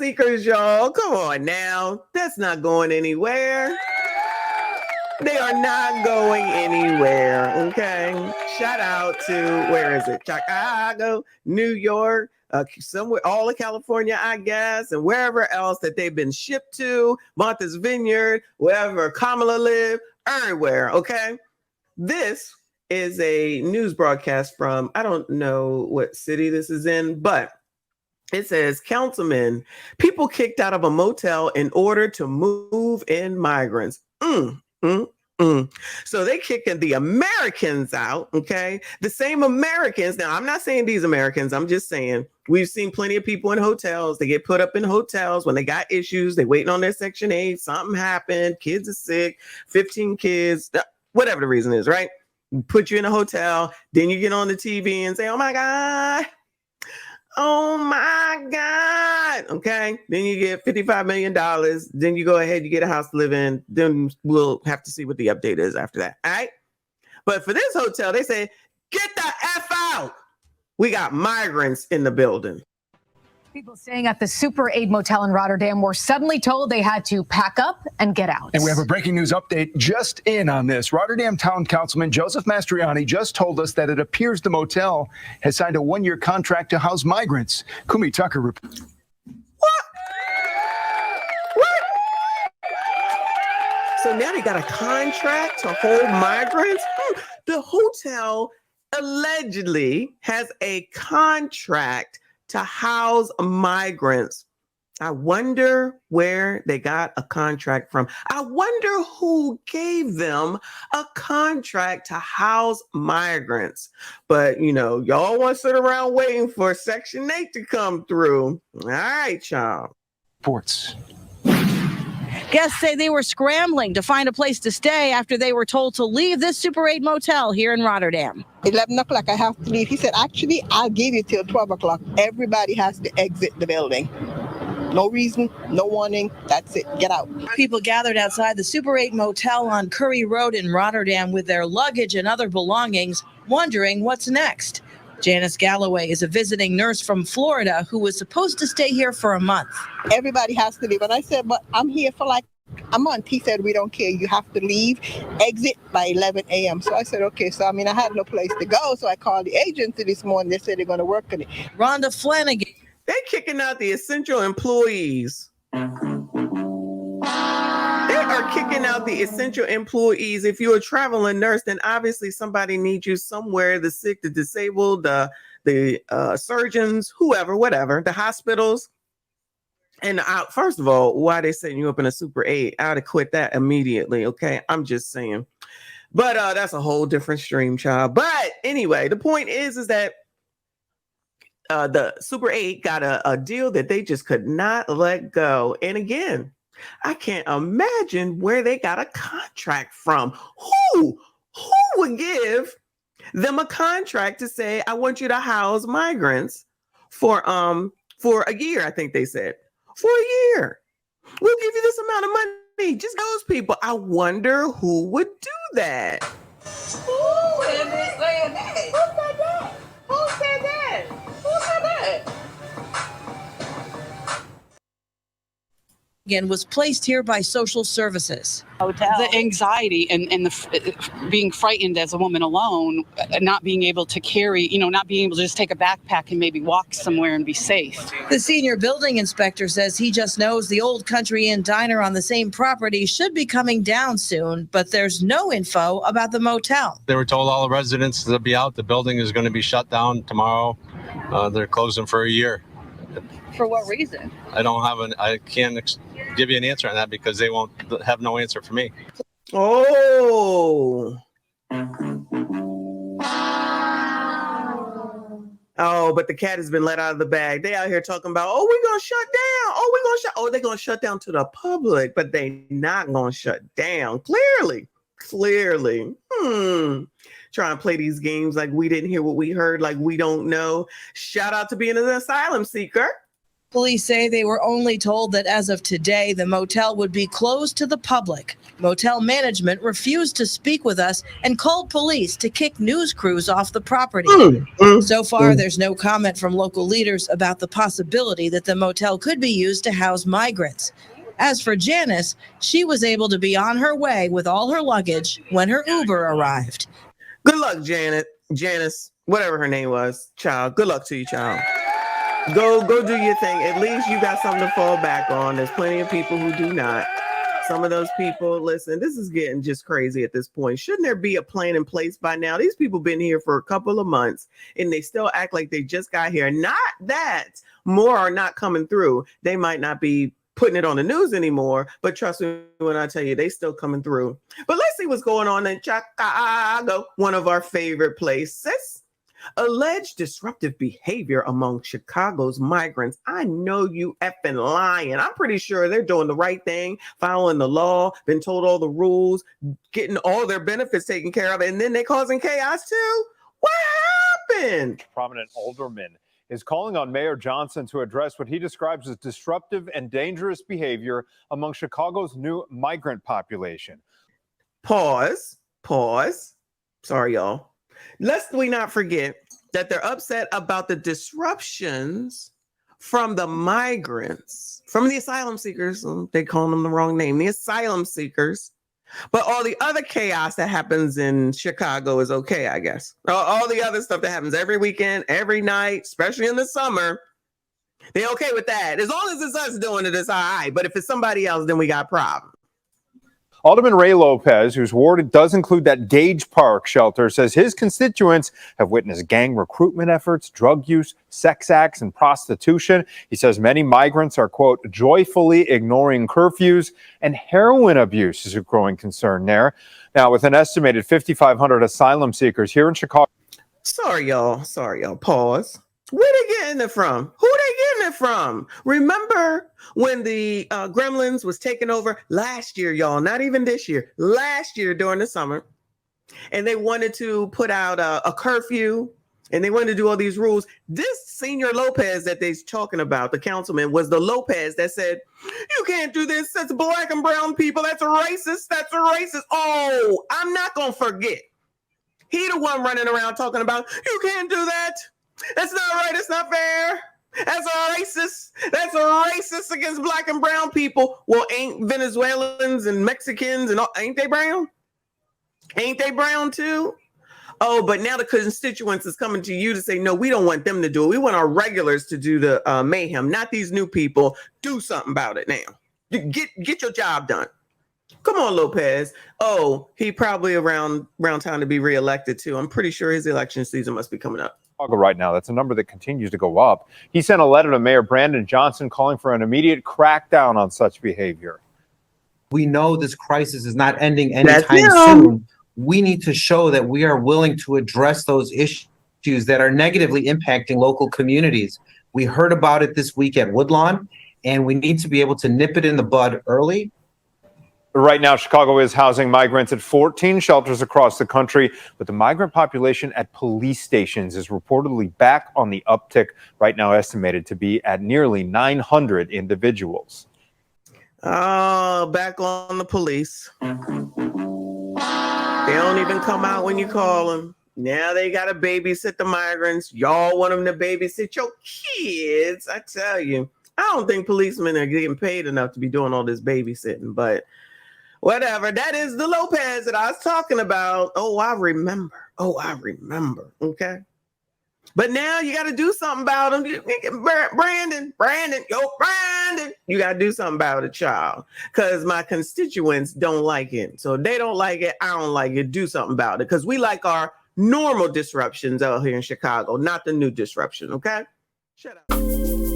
seekers, y'all. Come on now. That's not going anywhere. They are not going anywhere, okay? Shout out to, where is it? Chicago, New York, somewhere, all of California, I guess, and wherever else that they've been shipped to, Martha's Vineyard, wherever Kamala lived, everywhere, okay? This is a news broadcast from, I don't know what city this is in, but it says, councilmen, people kicked out of a motel in order to move in migrants. So they kicking the Americans out, okay? The same Americans. Now, I'm not saying these Americans. I'm just saying we've seen plenty of people in hotels. They get put up in hotels when they got issues. They waiting on their Section 8. Something happened. Kids are sick. 15 kids. Whatever the reason is, right? Put you in a hotel. Then you get on the TV and say, oh, my God. Oh my God. Okay. Then you get $55 million. Then you go ahead, you get a house to live in. Then we'll have to see what the update is after that. All right. But for this hotel, they say, get the F out. We got migrants in the building. People staying at the Super 8 Motel in Rotterdam were suddenly told they had to pack up and get out. And we have a breaking news update just in on this. Rotterdam Town Councilman Joseph Mastriani just told us that it appears the motel has signed a one-year contract to house migrants. Kumi Tucker reports. What? So now they got a contract to hold migrants? The hotel allegedly has a contract to house migrants. I wonder where they got a contract from. I wonder who gave them a contract to house migrants. But, you know, y'all want to sit around waiting for Section 8 to come through. All right, y'all. Reports. Guests say they were scrambling to find a place to stay after they were told to leave this Super 8 motel here in Rotterdam. 11 o'clock, I have to leave. He said, actually, I'll give you till 12 o'clock. Everybody has to exit the building. No reason, no warning. That's it. Get out. People gathered outside the Super 8 motel on Curry Road in Rotterdam with their luggage and other belongings, wondering what's next. Janice Galloway is a visiting nurse from Florida who was supposed to stay here for a month. Everybody has to leave. And I said, but I'm here for like a month. He said, we don't care. You have to leave, exit by 11 a.m. So I said, okay. So, I mean, I had no place to go. So I called the agency this morning. They said they're going to work on it. Rhonda Flanagan. They're kicking out the essential employees. They are kicking out the essential employees. If you're a traveling nurse, then obviously somebody needs you somewhere. The sick, the disabled, the surgeons, whoever, whatever, the hospitals. And first of all, why are they setting you up in a Super 8? I would have quit that immediately. Okay, I'm just saying. But that's a whole different stream, child. But anyway, the point is that the Super 8 got a deal that they just could not let go. And again, I can't imagine where they got a contract from. Who would give them a contract to say, I want you to house migrants for a year, I think they said. For a year. We'll give you this amount of money. Just those people. I wonder who would do that. Who is it saying that? Who said that? Who said that? Who said that? Again, was placed here by social services. The anxiety and the being frightened as a woman alone, not being able to carry, not being able to just take a backpack and maybe walk somewhere and be safe. The senior building inspector says he just knows the Old Country Inn diner on the same property should be coming down soon, but there's no info about the motel. They were told all the residents to be out. The building is going to be shut down tomorrow. They're closing for a year. For what reason? I can't give you an answer on that because they won't have no answer for me. Oh, but the cat has been let out of the bag. They out here talking about, we're going to shut down. They're going to shut down to the public, but they not going to shut down. Clearly. Trying to play these games like we didn't hear what we heard, like we don't know. Shout out to being an asylum seeker. Police say they were only told that as of today, the motel would be closed to the public. Motel management refused to speak with us and called police to kick news crews off the property. So far, there's no comment from local leaders about the possibility that the motel could be used to house migrants. As for Janice, she was able to be on her way with all her luggage when her Uber arrived. Good luck, Janice, whatever her name was, child. Good luck to you, child. Go do your thing. At least you got something to fall back on. There's plenty of people who do not. Some of those people, listen, this is getting just crazy at this point. Shouldn't there be a plan in place by now? These people been here for a couple of months and they still act like they just got here. Not that more are not coming through. They might not be putting it on the news anymore, but trust me when I tell you, they still coming through. But let's see what's going on in Chicago, one of our favorite places. Alleged disruptive behavior among Chicago's migrants. I know you effing lying. I'm pretty sure they're doing the right thing, following the law, been told all the rules, getting all their benefits taken care of, and then they causing chaos too? What happened? Prominent alderman is calling on Mayor Johnson to address what he describes as disruptive and dangerous behavior among Chicago's new migrant population. Pause. Sorry, y'all. Lest we not forget that they're upset about the disruptions from the migrants, from the asylum seekers. They call them the wrong name, the asylum seekers. But all the other chaos that happens in Chicago is okay, I guess. All the other stuff that happens every weekend, every night, especially in the summer, they're okay with that. As long as it's us doing it, it's all right. But if it's somebody else, then we got problems. Alderman Ray Lopez, whose ward does include that Gage Park shelter, says his constituents have witnessed gang recruitment efforts, drug use, sex acts, and prostitution. He says many migrants are, quote, joyfully ignoring curfews, and heroin abuse is a growing concern there. Now, with an estimated 5,500 asylum seekers here in Chicago. Sorry, y'all. Pause. Where they getting it from? Who they getting it from? Remember when the Gremlins was taking over last year, y'all? Not even this year. Last year during the summer. And they wanted to put out a curfew. And they wanted to do all these rules. This Senior Lopez that they're talking about, the councilman, was the Lopez that said, you can't do this. That's black and brown people. That's a racist. Oh, I'm not going to forget. He the one running around talking about, you can't do that. That's not right. It's not fair. That's a racist. That's a racist against black and brown people. Well, ain't Venezuelans and Mexicans and all, ain't they brown? Ain't they brown too? Oh, but now the constituents is coming to you to say, no, we don't want them to do it. We want our regulars to do the mayhem, not these new people. Do something about it now. Get your job done. Come on, Lopez. Oh, he probably around time to be reelected too. I'm pretty sure his election season must be coming up. Right now, that's a number that continues to go up. He sent a letter to Mayor Brandon Johnson calling for an immediate crackdown on such behavior. We know this crisis is not ending anytime soon. We need to show that we are willing to address those issues that are negatively impacting local communities. We heard about it this week at Woodlawn, and we need to be able to nip it in the bud early. Right now, Chicago is housing migrants at 14 shelters across the country, but the migrant population at police stations is reportedly back on the uptick, right now estimated to be at nearly 900 individuals. Oh, back on the police. They don't even come out when you call them. Now they got to babysit the migrants. Y'all want them to babysit your kids. I tell you, I don't think policemen are getting paid enough to be doing all this babysitting, but whatever. That is the Lopez that I was talking about. Oh, I remember. Okay. But now you got to do something about him. Brandon. You got to do something about it, child. Because my constituents don't like it. So if they don't like it, I don't like it. Do something about it. Because we like our normal disruptions out here in Chicago, not the new disruption. Okay? Shut up.